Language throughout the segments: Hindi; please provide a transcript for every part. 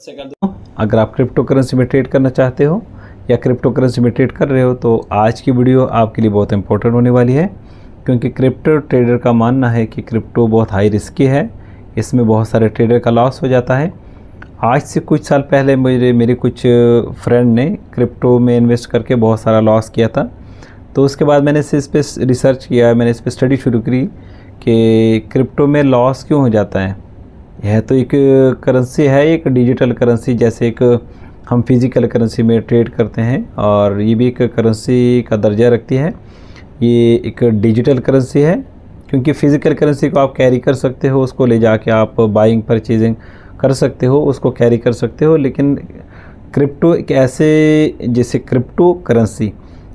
अगर आप क्रिप्टो करेंसी में ट्रेड करना चाहते हो या क्रिप्टो करेंसी में ट्रेड कर रहे हो तो आज की वीडियो आपके लिए बहुत इंपॉर्टेंट होने वाली है, क्योंकि क्रिप्टो ट्रेडर का मानना है कि क्रिप्टो बहुत हाई रिस्की है। इसमें बहुत सारे ट्रेडर का लॉस हो जाता है। आज से कुछ साल पहले मेरे कुछ फ्रेंड ने क्रिप्टो में इन्वेस्ट करके बहुत सारा लॉस किया था। तो उसके बाद मैंने इस पर रिसर्च किया, मैंने इस पर स्टडी शुरू की कि क्रिप्टो में लॉस क्यों हो जाता है। यह तो एक करेंसी है, एक डिजिटल करेंसी, जैसे एक हम फिज़िकल करेंसी में ट्रेड करते हैं और ये भी एक करेंसी का दर्जा रखती है। ये एक डिजिटल करेंसी है क्योंकि फ़िज़िकल करेंसी को आप कैरी कर सकते हो, उसको ले जाके आप बाइंग परचेजिंग कर सकते हो, उसको कैरी कर सकते हो। लेकिन क्रिप्टो एक ऐसे, जैसे क्रिप्टो करेंसी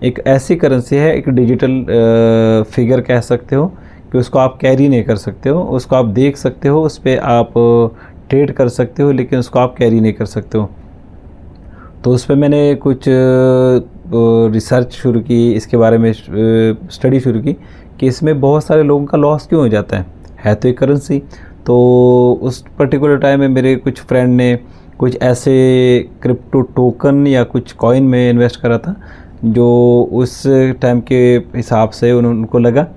एक ऐसी करेंसी है, एक डिजिटल फिगर कह सकते हो कि उसको आप कैरी नहीं कर सकते हो। उसको आप देख सकते हो, उस पर आप ट्रेड कर सकते हो, लेकिन उसको आप कैरी नहीं कर सकते हो। तो उस पर मैंने कुछ रिसर्च शुरू की, इसके बारे में स्टडी शुरू की कि इसमें बहुत सारे लोगों का लॉस क्यों हो जाता है तो एक करेंसी। तो उस पर्टिकुलर टाइम में मेरे कुछ फ्रेंड ने कुछ ऐसे क्रिप्टो टोकन या कुछ कॉइन में इन्वेस्ट करा था, जो उस टाइम के हिसाब से उनको लगा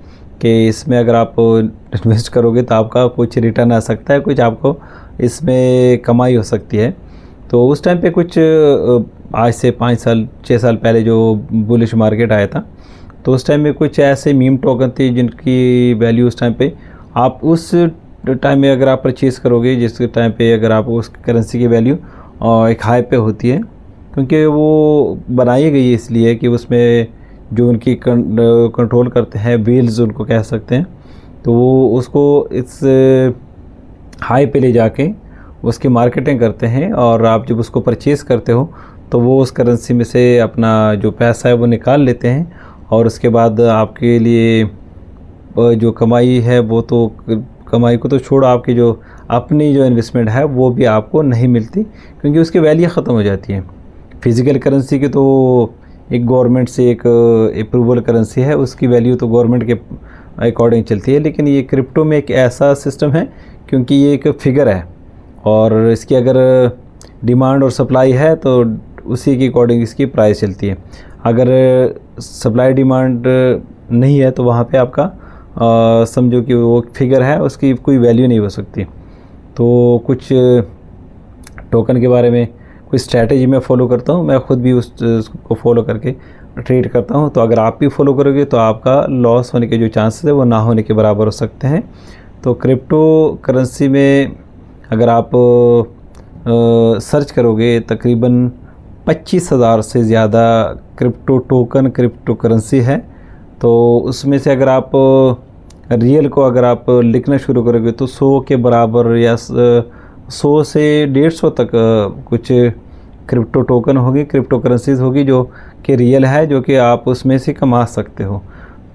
कि इसमें अगर आप इन्वेस्ट करोगे तो आपका कुछ रिटर्न आ सकता है, कुछ आपको इसमें कमाई हो सकती है। तो उस टाइम पे कुछ आज से 5 साल 6 साल पहले जो बुलिश मार्केट आया था, तो उस टाइम में कुछ ऐसे मीम टोकन थे जिनकी वैल्यू उस टाइम पे, आप उस टाइम में अगर आप परचेज़ करोगे, जिस टाइम पे अगर आप उस करेंसी की वैल्यू एक हाई पे होती है, क्योंकि वो बनाई गई है इसलिए कि उसमें जो उनकी कंट्रोल करते हैं, व्हील्स उनको कह सकते हैं, तो वो उसको इस हाई पे ले जाके उसकी मार्केटिंग करते हैं। और आप जब उसको परचेज़ करते हो तो वो उस करेंसी में से अपना जो पैसा है वो निकाल लेते हैं, और उसके बाद आपके लिए जो कमाई है वो तो, कमाई को तो छोड़ो, आपकी जो अपनी जो इन्वेस्टमेंट है वो भी आपको नहीं मिलती, क्योंकि उसकी वैल्यू ख़त्म हो जाती है। फिज़िकल करेंसी की तो एक गवर्नमेंट से एक अप्रूवल करेंसी है, उसकी वैल्यू तो गवर्नमेंट के अकॉर्डिंग चलती है। लेकिन ये क्रिप्टो में एक ऐसा सिस्टम है, क्योंकि ये एक फ़िगर है और इसकी अगर डिमांड और सप्लाई है तो उसी के अकॉर्डिंग इसकी प्राइस चलती है। अगर सप्लाई डिमांड नहीं है तो वहाँ पे आपका समझो कि वो फिगर है, उसकी कोई वैल्यू नहीं हो सकती। तो कुछ टोकन के बारे में कोई स्ट्रैटेजी मैं फ़ॉलो करता हूँ, मैं ख़ुद भी उसको फॉलो करके ट्रेड करता हूँ। तो अगर आप भी फॉलो करोगे तो आपका लॉस होने के जो चांसेस है वो ना होने के बराबर हो सकते हैं। तो क्रिप्टो करेंसी में अगर आप सर्च करोगे, तकरीबन 25,000 से ज़्यादा क्रिप्टो टोकन, क्रिप्टो करेंसी है। तो उसमें से अगर आप रियल को अगर आप लिखना शुरू करोगे तो 100 के बराबर या 100 से 150 तक कुछ क्रिप्टो टोकन होगी, क्रिप्टो करेंसीज होगी जो कि रियल है, जो कि आप उसमें से कमा सकते हो।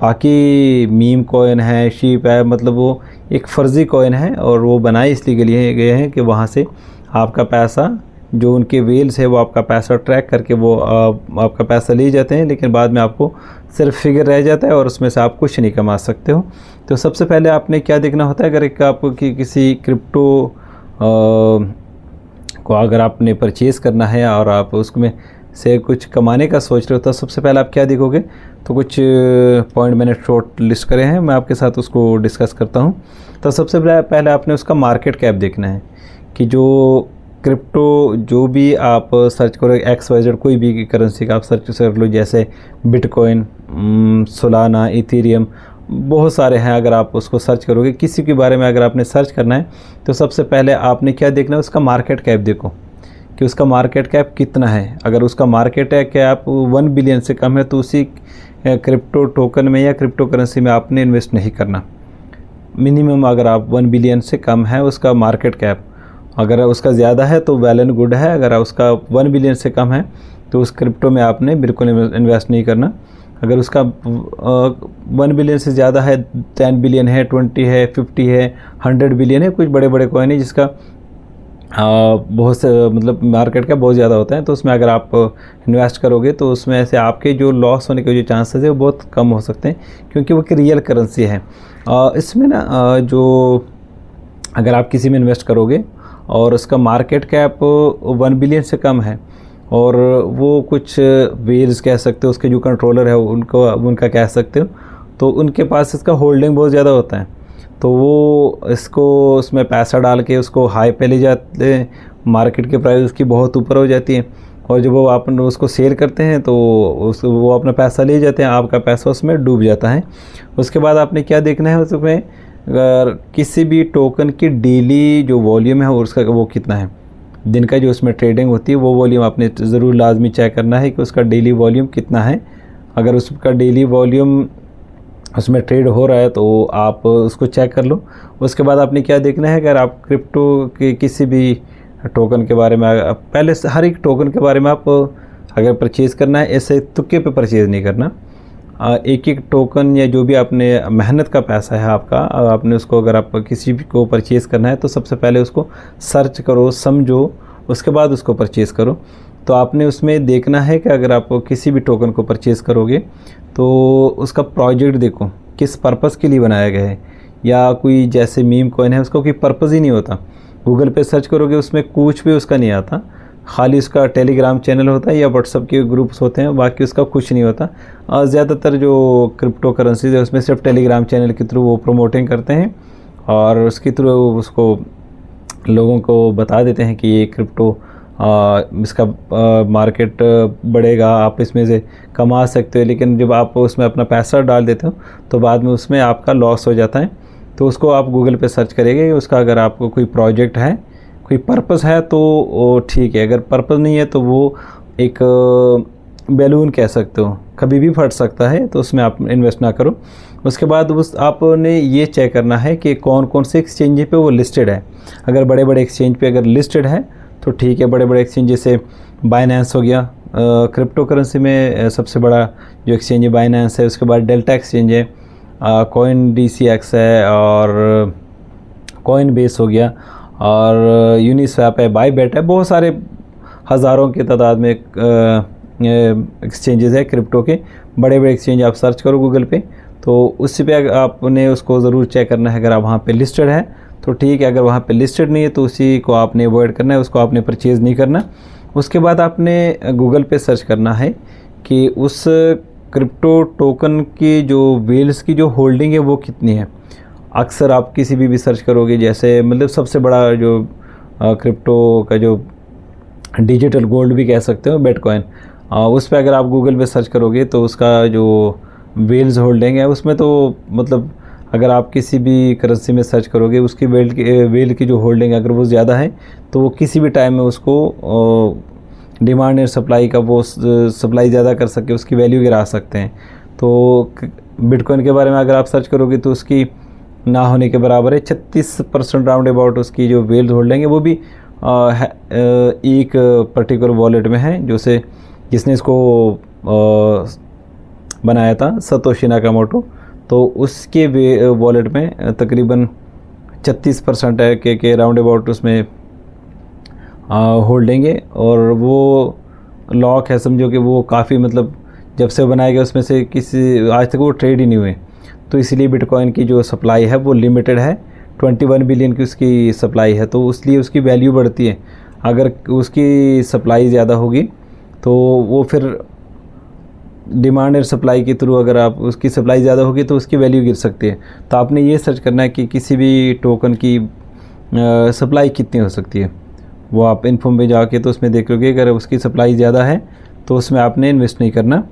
बाकी मीम कॉइन है, शीप है, मतलब वो एक फ़र्ज़ी कॉइन है और वो बनाए इसलिए के लिए गए हैं कि वहाँ से आपका पैसा, जो उनके वेल्स है वो आपका पैसा ट्रैक करके वो आपका पैसा ले जाते हैं, लेकिन बाद में आपको सिर्फ फिगर रह जाता है और उसमें से आप कुछ नहीं कमा सकते हो। तो सबसे पहले आपने क्या देखना होता है, अगर एक आपको किसी क्रिप्टो को अगर आपने परचेज़ करना है और आप उसमें से कुछ कमाने का सोच रहे हो, तो सबसे पहले आप क्या देखोगे, तो कुछ पॉइंट मैंने शॉर्ट लिस्ट करे हैं, मैं आपके साथ उसको डिस्कस करता हूं। तो सबसे पहले आपने उसका मार्केट कैप देखना है कि जो क्रिप्टो जो भी आप सर्च करो, XYZ कोई भी करेंसी का आप सर्च कर लो, जैसे बिटकॉइन, सोलाना, इथेरियम, बहुत सारे हैं। अगर आप उसको सर्च करोगे, किसी के बारे में अगर आपने सर्च करना है तो सबसे पहले आपने क्या देखना है, उसका मार्केट कैप देखो कि उसका मार्केट कैप कितना है। अगर उसका मार्केट कैप 1 बिलियन से कम है तो उसी क्रिप्टो टोकन में या क्रिप्टो करेंसी में आपने इन्वेस्ट नहीं करना। मिनिमम अगर आप 1 बिलियन से कम है उसका मार्केट कैप, अगर उसका ज़्यादा है तो वेल एंड गुड है। अगर उसका 1 बिलियन से कम है तो उस क्रिप्टो में आपने बिल्कुल इन्वेस्ट नहीं करना। अगर उसका 1 बिलियन से ज़्यादा है, 10 बिलियन है, 20 है, 50 है, 100 बिलियन है, कुछ बड़े बड़े कॉइन है जिसका बहुत से मतलब मार्केट का बहुत ज़्यादा होता है, तो उसमें अगर आप इन्वेस्ट करोगे तो उसमें ऐसे आपके जो लॉस होने के जो चांसेस है वो बहुत कम हो सकते हैं, क्योंकि वो एक रियल करेंसी है। इसमें ना जो अगर आप किसी में इन्वेस्ट करोगे और उसका मार्केट कैप 1 बिलियन से कम है, और वो कुछ वेल्स कह सकते हो, उसके जो कंट्रोलर है उनका कह सकते हो, तो उनके पास इसका होल्डिंग बहुत ज़्यादा होता है। तो वो इसको उसमें पैसा डाल के उसको हाई पे ले जाते हैं, मार्केट की प्राइस उसकी बहुत ऊपर हो जाती है, और जब वो आप उसको सेल करते हैं तो वो अपना पैसा ले जाते हैं, आपका पैसा उसमें डूब जाता है। उसके बाद आपने क्या देखना है, उसमें अगर किसी भी टोकन की डेली जो वॉल्यूम है और उसका वो कितना है, दिन का जो उसमें ट्रेडिंग होती है वो वॉल्यूम आपने ज़रूर लाजमी चेक करना है कि उसका डेली वॉल्यूम कितना है। अगर उसका डेली वॉल्यूम उसमें ट्रेड हो रहा है तो आप उसको चेक कर लो। उसके बाद आपने क्या देखना है, अगर आप क्रिप्टो के किसी भी टोकन के बारे में, पहले हर एक टोकन के बारे में आप अगर परचेज़ करना है, ऐसे तुक्के पे परचेज़ नहीं करना। एक एक टोकन या जो भी आपने मेहनत का पैसा है आपका, आपने उसको अगर आप किसी भी को परचेज़ करना है तो सबसे पहले उसको सर्च करो, समझो, उसके बाद उसको परचेज़ करो। तो आपने उसमें देखना है कि अगर आप किसी भी टोकन को परचेज़ करोगे तो उसका प्रोजेक्ट देखो किस पर्पज़ के लिए बनाया गया है, या कोई जैसे मीम कॉइन है उसका कोई पर्पज़ ही नहीं होता। गूगल पे सर्च करोगे उसमें कुछ भी उसका नहीं आता, खाली उसका टेलीग्राम चैनल होता है या व्हाट्सअप के ग्रुप्स होते हैं, बाकी उसका कुछ नहीं होता। ज़्यादातर जो क्रिप्टो करेंसीज है उसमें सिर्फ टेलीग्राम चैनल के थ्रू वो प्रमोटिंग करते हैं और उसके थ्रू उसको लोगों को बता देते हैं कि ये क्रिप्टो इसका मार्केट बढ़ेगा, आप इसमें से कमा सकते हो, लेकिन जब आप उसमें अपना पैसा डाल देते हो तो बाद में उसमें आपका लॉस हो जाता है। तो उसको आप गूगल पे सर्च करेंगे, उसका अगर आपको कोई प्रोजेक्ट है, कोई पर्पस है तो वो ठीक है, अगर पर्पस नहीं है तो वो एक बैलून कह सकते हो, कभी भी फट सकता है, तो उसमें आप इन्वेस्ट ना करो। उसके बाद उस आपने ये चेक करना है कि कौन कौन से एक्सचेंज पे वो लिस्टेड है। अगर बड़े बड़े एक्सचेंज पे अगर लिस्टेड है तो ठीक है, बड़े बड़े एक्सचेंज जैसे बाइनेंस हो गया, क्रिप्टो करेंसी में सबसे बड़ा जो एक्सचेंज है बाइनेंस है, उसके बाद डेल्टा एक्सचेंज है, कॉइन DCX है, और कॉइन बेस हो गया, और यूनिस्वैप है, बाईबेट है, बहुत सारे हज़ारों की तादाद में एक्सचेंजेस है क्रिप्टो के। बड़े बड़े एक्सचेंज आप सर्च करो गूगल पे तो उससे पे आपने उसको ज़रूर चेक करना है, अगर आप वहाँ पे लिस्टेड है तो ठीक है, अगर वहाँ पे लिस्टेड नहीं है तो उसी को आपने अवॉइड करना है, उसको आपने परचेज़ नहीं करना। उसके बाद आपने गूगल पे सर्च करना है कि उस क्रिप्टो टोकन की जो वेल्स की जो होल्डिंग है वो कितनी है। अक्सर आप किसी भी सर्च करोगे, जैसे मतलब सबसे बड़ा जो क्रिप्टो का जो डिजिटल गोल्ड भी कह सकते हो, बिटकॉइन, उस पर अगर आप गूगल पे सर्च करोगे तो उसका जो वेल्स होल्डिंग है उसमें तो मतलब अगर आप किसी भी करेंसी में सर्च करोगे उसकी वेल की जो होल्डिंग अगर वो ज़्यादा है तो वो किसी भी टाइम में उसको डिमांड और सप्लाई का वो सप्लाई ज़्यादा कर सके, उसकी वैल्यू गिरा सकते हैं। तो बिटकॉइन के बारे में अगर आप सर्च करोगे तो उसकी ना होने के बराबर है, 36% राउंड अबाउट उसकी जो वेल होल्डिंग है वो भी एक पर्टिकुलर वॉलेट में है, जिसने इसको बनाया था सतोशी नाकामोटो, तो उसके वॉलेट में तकरीबन 36% है के राउंड अबाउट उसमें होल्डिंग है, और वो लॉक है, समझो कि वो काफ़ी मतलब जब से बनाया गया उसमें से किसी आज तक वो ट्रेड ही नहीं हुए। तो इसलिए बिटकॉइन की जो सप्लाई है वो लिमिटेड है, 21 बिलियन की उसकी सप्लाई है, तो इसलिए उसकी वैल्यू बढ़ती है। अगर उसकी सप्लाई ज़्यादा होगी तो वो फिर डिमांड और सप्लाई के थ्रू अगर आप उसकी सप्लाई ज़्यादा होगी तो उसकी वैल्यू गिर सकती है। तो आपने ये सर्च करना है कि किसी भी टोकन की सप्लाई कितनी हो सकती है, वो आप इन्फो में जाके तो उसमें देख लोगे, अगर उसकी सप्लाई ज़्यादा है तो उसमें आपने इन्वेस्ट नहीं करना।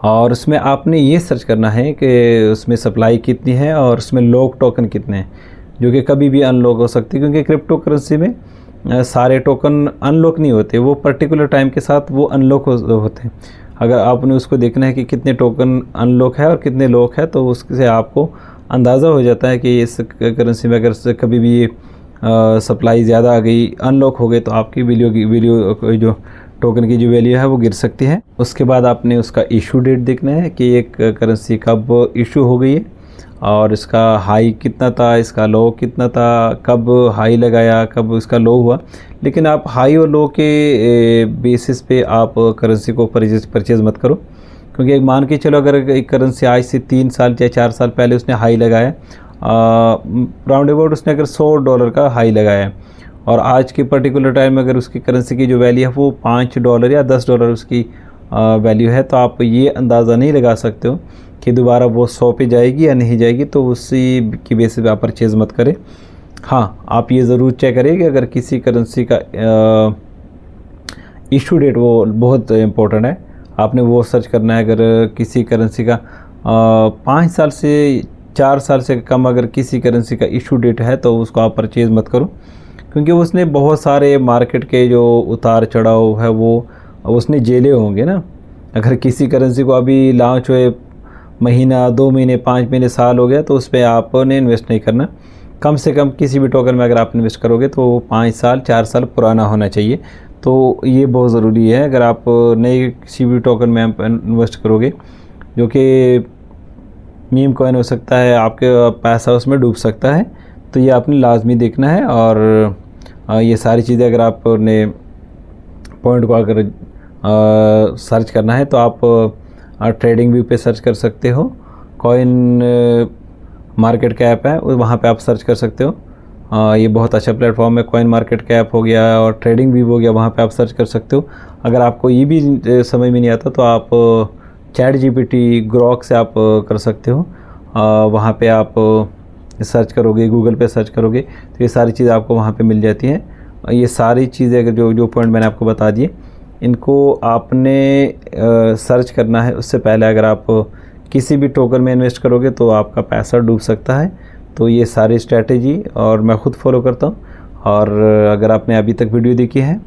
और उसमें आपने ये सर्च करना है कि उसमें सप्लाई कितनी है और उसमें लॉक टोकन कितने हैं, जो कि कभी भी अनलॉक हो सकती है, क्योंकि क्रिप्टो करेंसी में सारे टोकन अनलॉक नहीं होते, वो पर्टिकुलर टाइम के साथ वो अनलॉक होते हैं। अगर आपने उसको देखना है कि कितने टोकन अनलॉक है और कितने लॉक है, तो उससे आपको अंदाज़ा हो जाता है कि इस करेंसी में अगर कभी भी सप्लाई ज़्यादा आ गई, अनलॉक हो गए, तो आपकी वैल्यू जो टोकन की जो वैल्यू है वो गिर सकती है। उसके बाद आपने उसका इशू डेट देखना है कि एक करेंसी कब इशू हो गई है और इसका हाई कितना था, इसका लो कितना था, कब हाई लगाया, कब इसका लो हुआ। लेकिन आप हाई और लो के बेसिस पे आप करेंसी को परचेज़ मत करो, क्योंकि एक मान के चलो अगर एक करेंसी आज से 3 साल या 4 साल पहले उसने हाई लगाया, राउंड अबाउट उसने अगर $100 का हाई लगाया और आज के पर्टिकुलर टाइम में अगर उसकी करेंसी की जो वैल्यू है वो $5 या $10 उसकी वैल्यू है, तो आप ये अंदाज़ा नहीं लगा सकते हो कि दोबारा वो 100 पे जाएगी या नहीं जाएगी, तो उसी की बेसिस पे आप परचेज़ मत करें। हाँ, आप ये ज़रूर चेक करिए कि अगर किसी करेंसी का इशू डेट वो बहुत इम्पोर्टेंट है, आपने वो सर्च करना है। अगर किसी करेंसी का 5 साल से 4 साल से कम अगर किसी करेंसी का इशू डेट है तो उसको आप परचेज़ मत करो, क्योंकि उसने बहुत सारे मार्केट के जो उतार चढ़ाव है वो उसने झेले होंगे ना। अगर किसी करेंसी को अभी लॉन्च हुए महीना, 2 महीने, 5 महीने, साल हो गया, तो उस पर आपने इन्वेस्ट नहीं करना। कम से कम किसी भी टोकन में अगर आप इन्वेस्ट करोगे तो वो 5 साल 4 साल पुराना होना चाहिए। तो ये बहुत ज़रूरी है। अगर आप नए किसी भी टोकन में इन्वेस्ट करोगे जो कि मीम कॉइन हो सकता है, आपके पैसा उसमें डूब सकता है, तो ये आपने लाजमी देखना है। और ये सारी चीज़ें अगर आपने पॉइंट को अगर सर्च करना है तो आप ट्रेडिंग व्यू पे सर्च कर सकते हो। कॉइन मार्केट कैप है, वहाँ पे आप सर्च कर सकते हो। ये बहुत अच्छा प्लेटफॉर्म है। कॉइन मार्केट कैप हो गया और ट्रेडिंग व्यू हो गया, वहाँ पे आप सर्च कर सकते हो। अगर आपको ये भी समझ में नहीं आता तो आप चैट जीपीटी, ग्रॉक से आप कर सकते हो। वहाँ पे आप सर्च करोगे, गूगल पे सर्च करोगे तो ये सारी चीज़ें आपको वहाँ पे मिल जाती हैं। ये सारी चीज़ें अगर जो पॉइंट मैंने आपको बता दिए, इनको आपने सर्च करना है। उससे पहले अगर आप किसी भी टोकन में इन्वेस्ट करोगे तो आपका पैसा डूब सकता है। तो ये सारी स्ट्रैटेजी और मैं ख़ुद फॉलो करता हूँ। और अगर आपने अभी तक वीडियो देखी है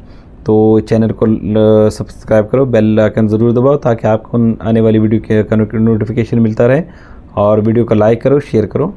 तो चैनल को सब्सक्राइब करो, बेल आइकन ज़रूर दबाओ ताकि आपको आने वाली वीडियो के नोटिफिकेशन मिलता रहे। और वीडियो को लाइक करो, शेयर करो।